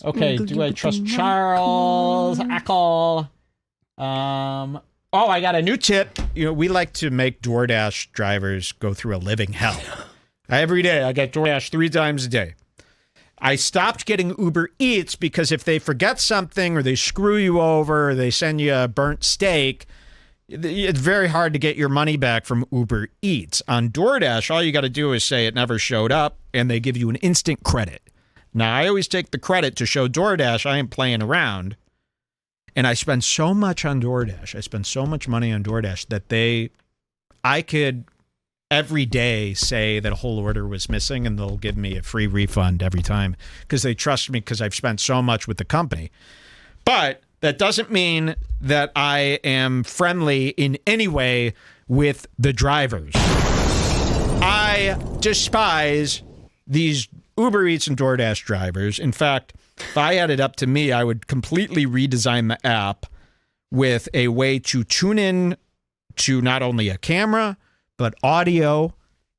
Okay, do I trust Charles? Ackle. I got a new tip. We like to make DoorDash drivers go through a living hell. Every day, I get DoorDash 3 times a day. I stopped getting Uber Eats because if they forget something or they screw you over or they send you a burnt steak, it's very hard to get your money back from Uber Eats. On DoorDash, all you got to do is say it never showed up, and they give you an instant credit. Now, I always take the credit to show DoorDash I ain't playing around, and I spend so much on DoorDash. I spend so much money on DoorDash that I could every day say that a whole order was missing, and they'll give me a free refund every time because they trust me because I've spent so much with the company. But that doesn't mean that I am friendly in any way with the drivers. I despise these Uber Eats and DoorDash drivers. In fact, if I had it up to me, I would completely redesign the app with a way to tune in to not only a camera, but audio.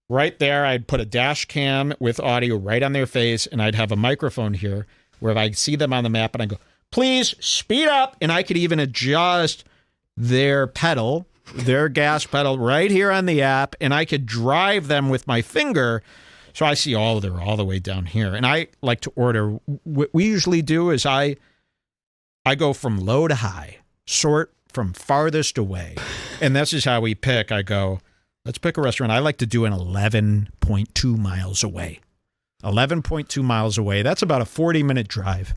Right there, I'd put a dash cam with audio right on their face, and I'd have a microphone here where if I see them on the map and I go, please speed up. And I could even adjust their gas pedal right here on the app. And I could drive them with my finger. So I see all the way down here. And I like to order. What we usually do is I go from low to high, sort from farthest away. And this is how we pick. I go, let's pick a restaurant. I like to do an 11.2 miles away. 11.2 miles away. That's about a 40-minute drive.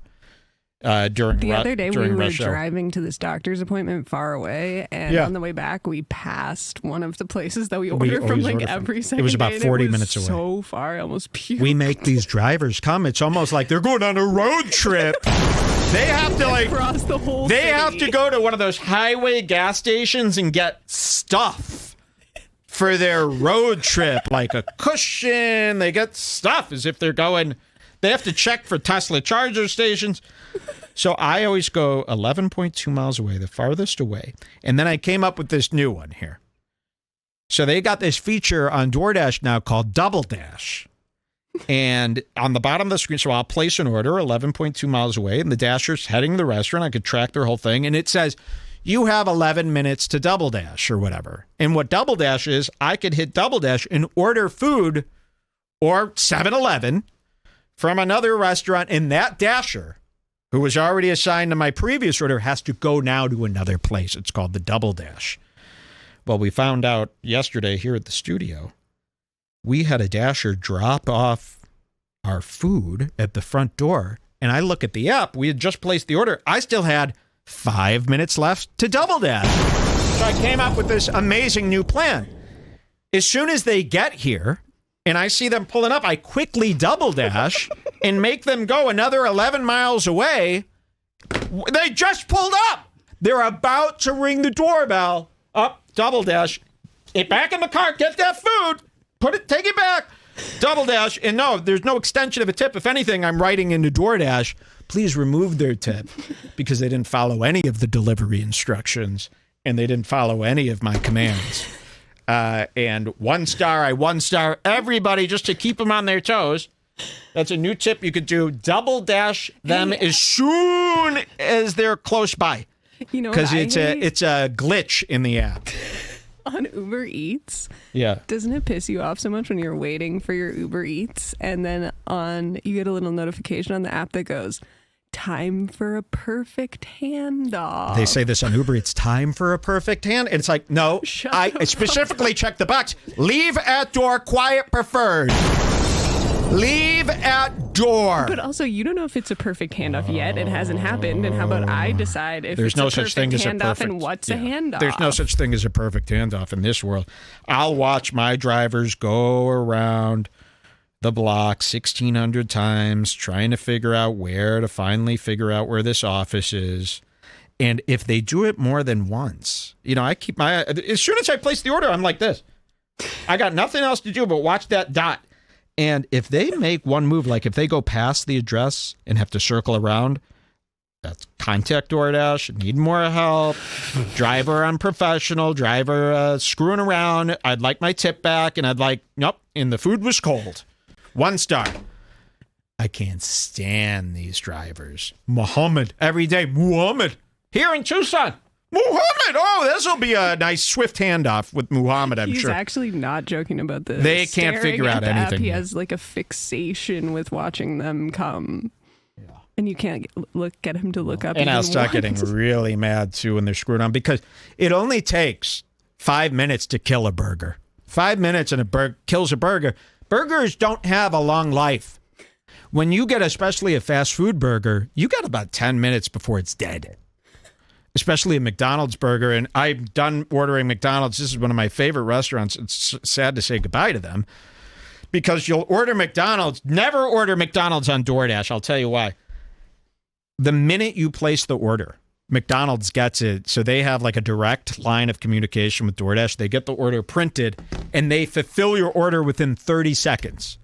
During the other day we were hour. driving to this doctor's appointment far away, and on the way back we passed one of the places that we ordered from every second. It was about 40 minutes away. So far, I almost puked. We make these drivers come. It's almost like they're going on a road trip. They have to cross the whole They city. have to go to one of those highway gas stations and get stuff for their road trip, like a cushion. They get stuff as if they're going. They have to check for Tesla charger stations. So I always go 11.2 miles away, the farthest away. And then I came up with this new one here. So they got this feature on DoorDash now called Double Dash. And on the bottom of the screen, so I'll place an order 11.2 miles away, and the dasher's heading to the restaurant. I could track their whole thing. And it says, you have 11 minutes to Double Dash or whatever. And what Double Dash is, I could hit Double Dash and order food or 7-Eleven from another restaurant, and that dasher, who was already assigned to my previous order, has to go now to another place. It's called the Double Dash. Well, we found out yesterday here at the studio, we had a dasher drop off our food at the front door, and I look at the app. We had just placed the order. I still had 5 minutes left to Double Dash. So I came up with this amazing new plan. As soon as they get here, and I see them pulling up, I quickly Double Dash and make them go another 11 miles away. They just pulled up. They're about to ring the doorbell. Up, Double Dash. Get back in the car. Get that food. Take it back. Double Dash. And no, there's no extension of a tip. If anything, I'm writing into DoorDash, please remove their tip because they didn't follow any of the delivery instructions and they didn't follow any of my commands. And 1 star, I 1 star everybody just to keep them on their toes. That's a new tip you could do. Double dash them as soon as they're close by. Because it's a glitch in the app. On Uber Eats, yeah, doesn't it piss you off so much when you're waiting for your Uber Eats and then you get a little notification on the app that goes, time for a perfect handoff. They say this on Uber. It's time for a perfect hand. And it's like, no, I specifically checked the box. Leave at door, quiet preferred. Leave at door. But also, you don't know if it's a perfect handoff yet. It hasn't happened. And how about I decide if there's it's no a such perfect thing as a handoff perfect, and what's a handoff? There's no such thing as a perfect handoff in this world. I'll watch my drivers go around the block 1,600 times trying to figure out where to finally figure out where this office is. And if they do it more than once, I keep as soon as I place the order, I'm like this. I got nothing else to do but watch that dot. And if they make one move, like if they go past the address and have to circle around, that's contact DoorDash, need more help, driver unprofessional, driver screwing around, I'd like my tip back, and I'd like, nope, and the food was cold. 1 star. I can't stand these drivers. Muhammad, every day, Muhammad. Here in Tucson, Muhammad. Oh, this will be a nice swift handoff with Muhammad, I'm sure. He's actually not joking about this. They can't figure out anything. He has like a fixation with watching them come. Yeah. And you can't get him to look up. And I'll start getting really mad too when they're screwed on, because it only takes 5 minutes to kill a burger. 5 minutes and a burger kills a burger. Burgers don't have a long life. When you get especially a fast food burger, you got about 10 minutes before it's dead. Especially a McDonald's burger. And I'm done ordering McDonald's. This is one of my favorite restaurants. It's sad to say goodbye to them, because you'll order McDonald's. Never order McDonald's on DoorDash. I'll tell you why. The minute you place the order, McDonald's gets it. So they have like a direct line of communication with DoorDash. They get the order printed and they fulfill your order within 30 seconds.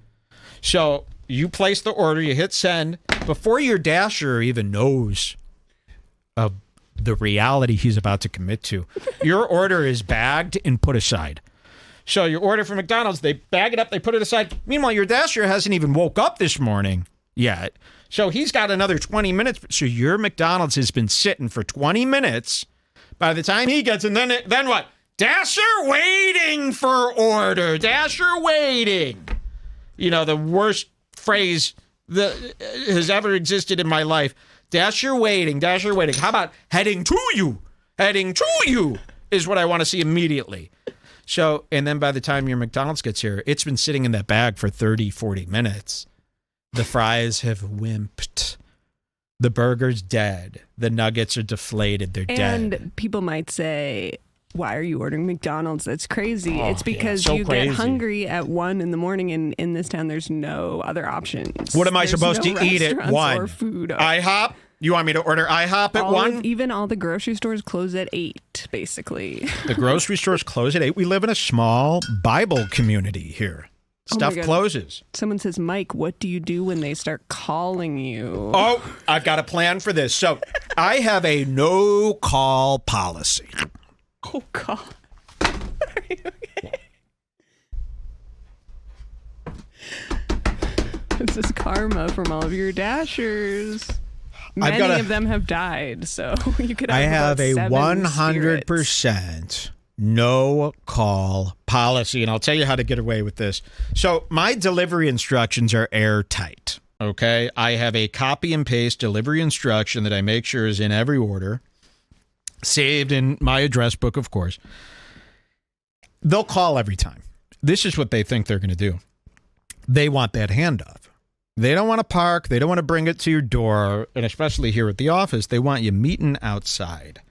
So you place the order, you hit send before your Dasher even knows of the reality he's about to commit to. Your order is bagged and put aside. So your order from McDonald's, they bag it up, they put it aside. Meanwhile, your Dasher hasn't even woke up this morning yet. So he's got another 20 minutes. So your McDonald's has been sitting for 20 minutes. By the time he gets in, then what? Dasher waiting for order. Dasher waiting. You know, the worst phrase that has ever existed in my life. Dasher waiting, Dasher waiting. How about heading to you? Heading to you is what I want to see immediately. So, and then by the time your McDonald's gets here, it's been sitting in that bag for 30, 40 minutes. The fries have wimped. The burger's dead. The nuggets are deflated. They're dead. And people might say, why are you ordering McDonald's? That's crazy. Oh, it's because so you crazy. get hungry at 1 a.m. and in this town there's no other options. What am I There's supposed no to eat at restaurants 1? or food. IHOP? You want me to order IHOP at 1? Even all the grocery stores close at 8, basically. The grocery stores close at 8. We live in a small Bible community here. Stuff closes. Someone says, Mike, what do you do when they start calling you? Oh, I've got a plan for this. So I have a no-call policy. Oh, God. Are you okay? This is karma from all of your Dashers. Many of them have died, so you could have I have a 100% spirits. no call policy, and I'll tell you how to get away with this. So my delivery instructions are airtight, okay? I have a copy and paste delivery instruction that I make sure is in every order, saved in my address book, of course. They'll call every time. This is what they think they're going to do. They want that handoff. They don't want to park. They don't want to bring it to your door. And especially here at the office, they want you meeting outside.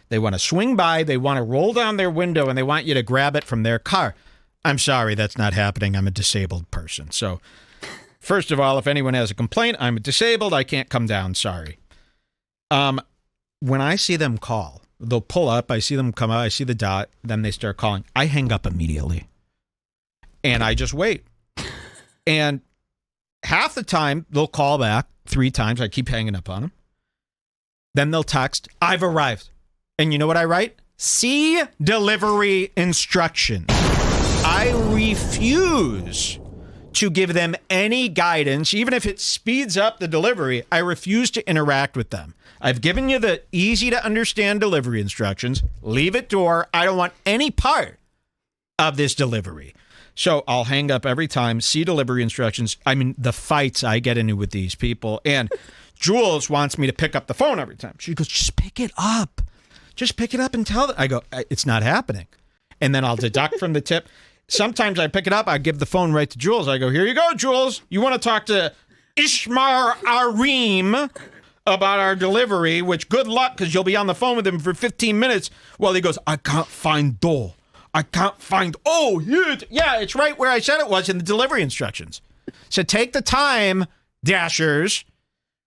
They want to swing by. They want to roll down their window, and they want you to grab it from their car. I'm sorry, that's not happening. I'm a disabled person. So first of all, if anyone has a complaint, I'm disabled. I can't come down. Sorry. When I see them call, they'll pull up. I see them come out. I see the dot. Then they start calling. I hang up immediately. And I just wait. And half the time, they'll call back 3 times. I keep hanging up on them. Then they'll text, I've arrived. And you know what I write? See delivery instructions. I refuse to give them any guidance, even if it speeds up the delivery. I refuse to interact with them. I've given you the easy to understand delivery instructions. Leave at door. I don't want any part of this delivery. So I'll hang up every time, see delivery instructions. I mean, the fights I get into with these people. And Jules wants me to pick up the phone every time. She goes, just pick it up. Just pick it up and tell them. I go, it's not happening. And then I'll deduct from the tip. Sometimes I pick it up. I give the phone right to Jules. I go, here you go, Jules. You want to talk to Ishmar Arim about our delivery, which good luck, because you'll be on the phone with him for 15 minutes while he goes, I can't find door. I can't find, yeah, it's right where I said it was in the delivery instructions. So take the time, Dashers,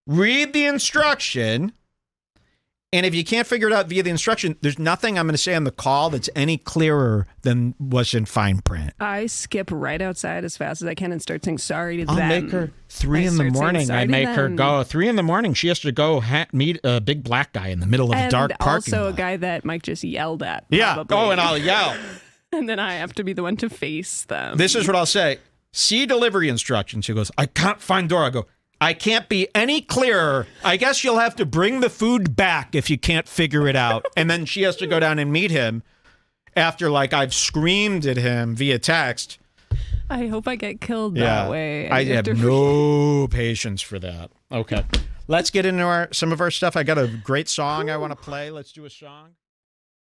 read the instruction, and if you can't figure it out via the instruction, there's nothing I'm going to say on the call that's any clearer than what's in fine print. I skip right outside as fast as I can and start saying sorry to I'll them. make her 3 in the morning. I make her go 3 in the morning. She has to go meet a big black guy in the middle of a dark parking lot. Also a guy that Mike just yelled at. Yeah. Probably. Oh, and I'll yell. And then I have to be the one to face them. This is what I'll say. See delivery instructions. He goes, I can't find door. I go, I can't be any clearer. I guess you'll have to bring the food back if you can't figure it out. And then she has to go down and meet him after, like, I've screamed at him via text. I hope I get killed that way. I have no patience for that. Okay. Let's get into some of our stuff. I got a great song I want to play. Let's do a song.